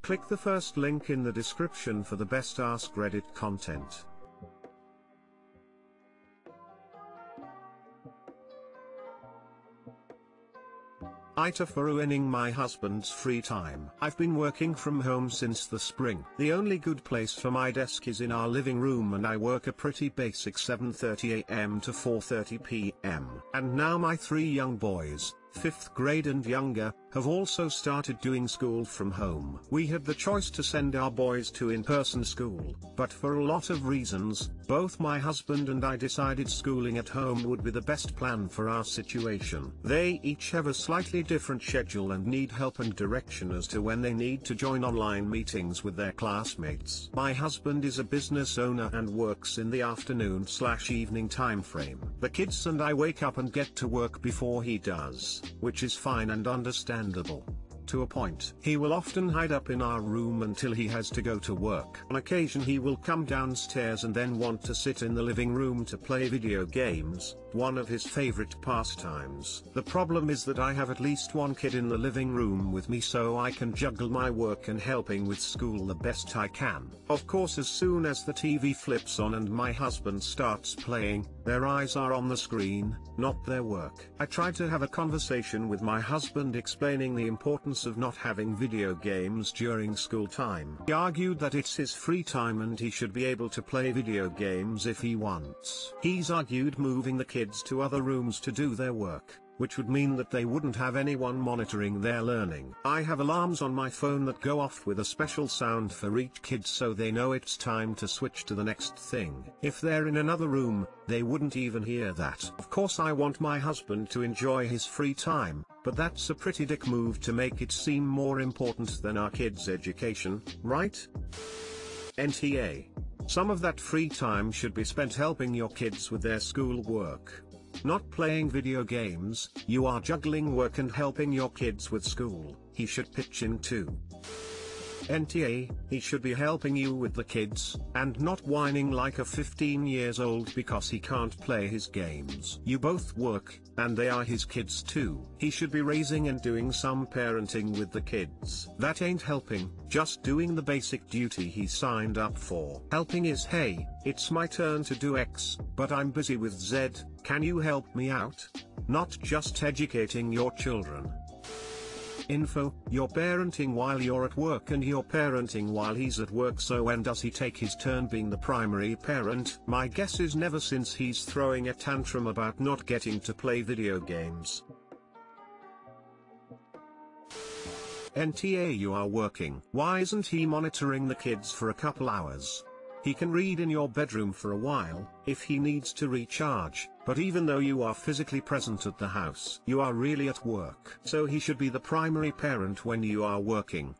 Click the first link in the description for the best Askreddit content. AITA for ruining my husband's free time. I've been working from home since the spring. The only good place for my desk is in our living room, and I work a pretty basic 7:30 AM to 4:30 PM. And now my 3 young boys, 5th grade and younger, have also started doing school from home. We had the choice to send our boys to in-person school, but for a lot of reasons, both my husband and I decided schooling at home would be the best plan for our situation. They each have a slightly different schedule and need help and direction as to when they need to join online meetings with their classmates. My husband is a business owner and works in the afternoon/evening time frame. The kids and I wake up and get to work before he does, which is fine and understandable. To a point. He will often hide up in our room until he has to go to work. On occasion he will come downstairs and then want to sit in the living room to play video games, one of his favorite pastimes. The problem is that I have at least one kid in the living room with me, so I can juggle my work and helping with school the best I can. Of course, as soon as the TV flips on and my husband starts playing, their eyes are on the screen, not their work. I tried to have a conversation with my husband explaining the importance of not having video games during school time. He argued that it's his free time and he should be able to play video games if he wants. He's argued moving the kids to other rooms to do their work, which would mean that they wouldn't have anyone monitoring their learning. I have alarms on my phone that go off with a special sound for each kid so they know it's time to switch to the next thing. If they're in another room, they wouldn't even hear that. Of course I want my husband to enjoy his free time, but that's a pretty dick move to make it seem more important than our kids' education, right? NTA. Some of that free time should be spent helping your kids with their school work. Not playing video games. You are juggling work and helping your kids with school. He should pitch in too. NTA, he should be helping you with the kids, and not whining like a 15 years old because he can't play his games. You both work, and they are his kids too. He should be raising and doing some parenting with the kids. That ain't helping, just doing the basic duty he signed up for. Helping is, hey, it's my turn to do X, but I'm busy with Z, can you help me out? Not just educating your children. Info, you're parenting while you're at work and you're parenting while he's at work, so when does he take his turn being the primary parent? My guess is never, since he's throwing a tantrum about not getting to play video games. NTA, you are working. Why isn't he monitoring the kids for a couple hours? He can read in your bedroom for a while, if he needs to recharge, but even though you are physically present at the house, you are really at work. So he should be the primary parent when you are working.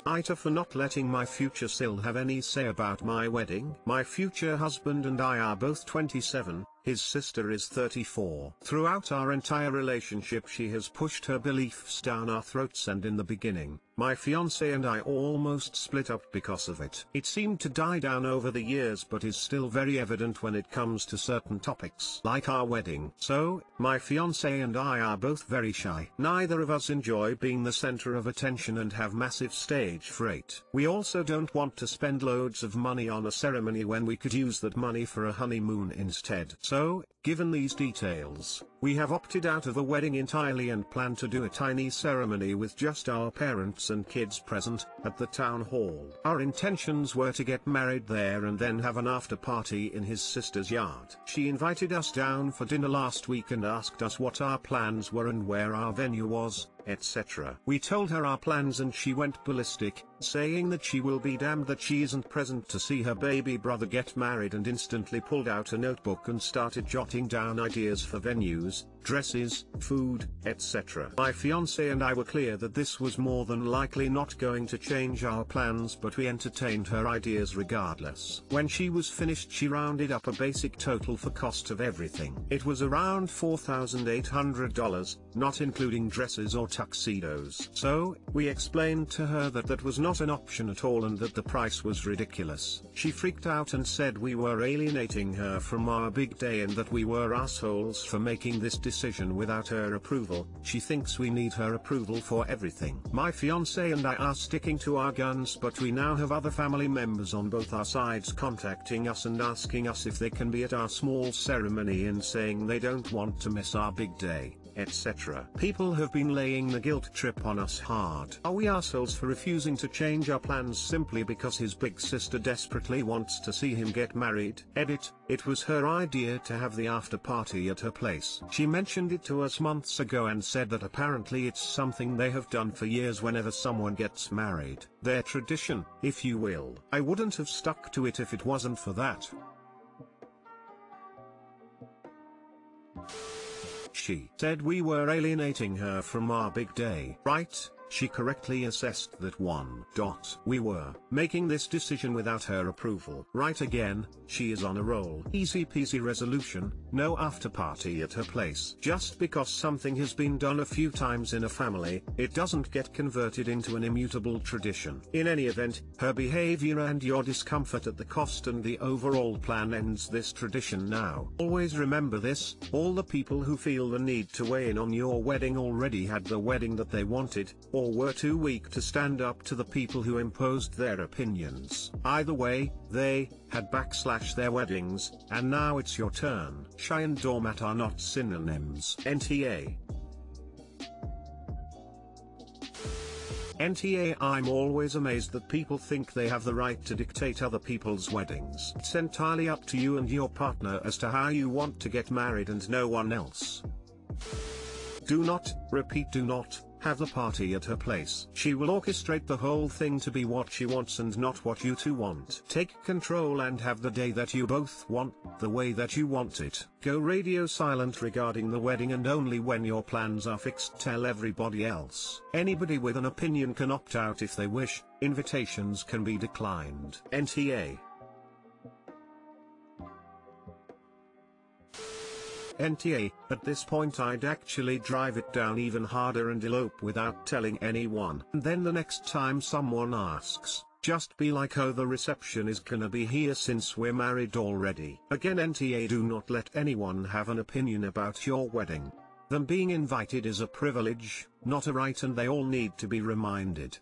AITA for not letting my future Sil have any say about my wedding. My future husband and I are both 27, his sister is 34. Throughout our entire relationship she has pushed her beliefs down our throats, and in the beginning, my fiancé and I almost split up because of it. It seemed to die down over the years but is still very evident when it comes to certain topics like our wedding. So, my fiancé and I are both very shy. Neither of us enjoy being the center of attention and have massive stage fright. We also don't want to spend loads of money on a ceremony when we could use that money for a honeymoon instead. So, given these details, we have opted out of a wedding entirely and plan to do a tiny ceremony with just our parents and kids present, at the town hall. Our intentions were to get married there and then have an after party in his sister's yard. She invited us down for dinner last week and asked us what our plans were and where our venue was, etc. We told her our plans and she went ballistic, saying that she will be damned that she isn't present to see her baby brother get married, and instantly pulled out a notebook and started jotting down ideas for venues, dresses, food, etc. My fiancé and I were clear that this was more than likely not going to change our plans, but we entertained her ideas regardless. When she was finished she rounded up a basic total for cost of everything. It was around $4,800, not including dresses or tuxedos. So, we explained to her that that was not an option at all and that the price was ridiculous. She freaked out and said we were alienating her from our big day and that we were assholes for making this decision without her approval. She thinks we need her approval for everything. My fiance and I are sticking to our guns, but we now have other family members on both our sides contacting us and asking us if they can be at our small ceremony and saying they don't want to miss our big day, etc. People have been laying the guilt trip on us hard. Are we assholes for refusing to change our plans simply because his big sister desperately wants to see him get married? Edit, it was her idea to have the after party at her place. She mentioned it to us months ago and said that apparently it's something they have done for years whenever someone gets married. Their tradition, if you will. I wouldn't have stuck to it if it wasn't for that. She said we were alienating her from our big day. Right, she correctly assessed that we were making this decision without her approval. Right again, she is on a roll. Easy peasy resolution, no after party at her place. Just because something has been done a few times in a family, it doesn't get converted into an immutable tradition. In any event, her behavior and your discomfort at the cost and the overall plan ends this tradition now. Always remember this, all the people who feel the need to weigh in on your wedding already had the wedding that they wanted, or were too weak to stand up to the people who imposed their opinions. Either way, they had / their weddings, and now it's your turn. Shy and doormat are not synonyms. NTA. I'm always amazed that people think they have the right to dictate other people's weddings. It's entirely up to you and your partner as to how you want to get married and no one else. Do not, repeat do not, have the party at her place. She will orchestrate the whole thing to be what she wants and not what you two want. Take control and have the day that you both want, the way that you want it. Go radio silent regarding the wedding and only when your plans are fixed tell everybody else. Anybody with an opinion can opt out if they wish, invitations can be declined. NTA. NTA, at this point I'd actually drive it down even harder and elope without telling anyone. And then the next time someone asks, just be like, oh, the reception is gonna be here since we're married already. Again, NTA, do not let anyone have an opinion about your wedding. Them being invited is a privilege, not a right, and they all need to be reminded.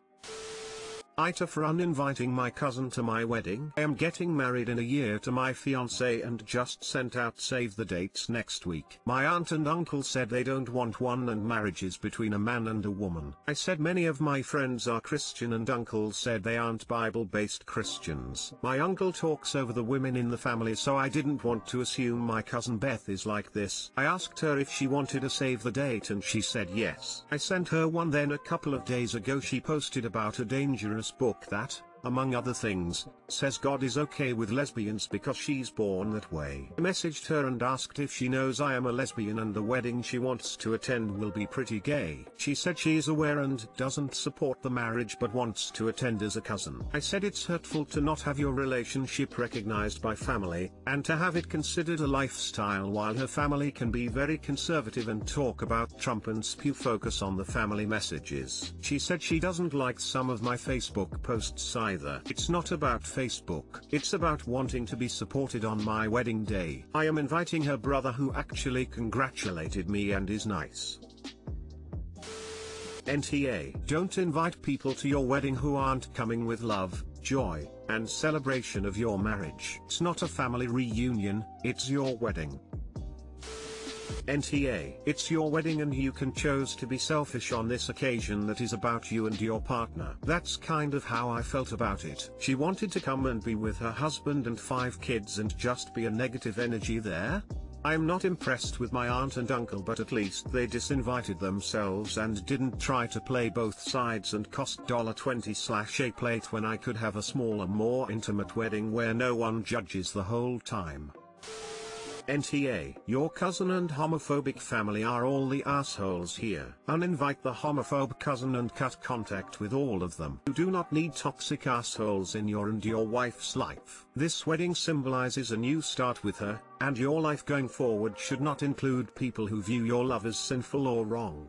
AITA for uninviting my cousin to my wedding. I am getting married in a year to my fiance and just sent out save the dates next week. My aunt and uncle said they don't want one and marriages between a man and a woman. I said many of my friends are Christian and uncle said they aren't Bible-based Christians. My uncle talks over the women in the family, so I didn't want to assume my cousin Beth is like this. I asked her if she wanted a save the date and she said yes. I sent her one, then a couple of days ago she posted about a dangerous book that, among other things, says God is okay with lesbians because she's born that way. I messaged her and asked if she knows I am a lesbian and the wedding she wants to attend will be pretty gay. She said she is aware and doesn't support the marriage but wants to attend as a cousin. I said it's hurtful to not have your relationship recognized by family, and to have it considered a lifestyle while her family can be very conservative and talk about Trump and spew focus on the family messages. She said she doesn't like some of my Facebook posts either. It's not about Facebook. It's about wanting to be supported on my wedding day. I am inviting her brother who actually congratulated me and is nice. NTA. Don't invite people to your wedding who aren't coming with love, joy, and celebration of your marriage. It's not a family reunion, it's your wedding. NTA. It's your wedding and you can choose to be selfish on this occasion that is about you and your partner. That's kind of how I felt about it. She wanted to come and be with her husband and 5 kids and just be a negative energy there? I'm not impressed with my aunt and uncle, but at least they disinvited themselves and didn't try to play both sides and cost $20 a plate when I could have a smaller, more intimate wedding where no one judges the whole time. NTA. Your cousin and homophobic family are all the assholes here. Uninvite the homophobe cousin and cut contact with all of them. You do not need toxic assholes in your and your wife's life. This wedding symbolizes a new start with her, and your life going forward should not include people who view your love as sinful or wrong.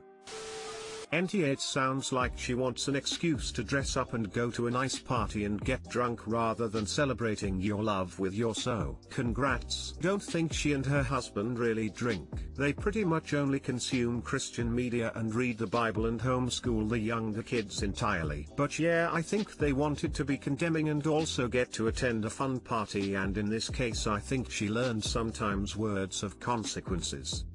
NTA, it sounds like she wants an excuse to dress up and go to a nice party and get drunk rather than celebrating your love with your so. Congrats. Don't think she and her husband really drink. They pretty much only consume Christian media and read the Bible and homeschool the younger kids entirely. But yeah, I think they wanted to be condemning and also get to attend a fun party, and in this case I think she learned sometimes words of consequences.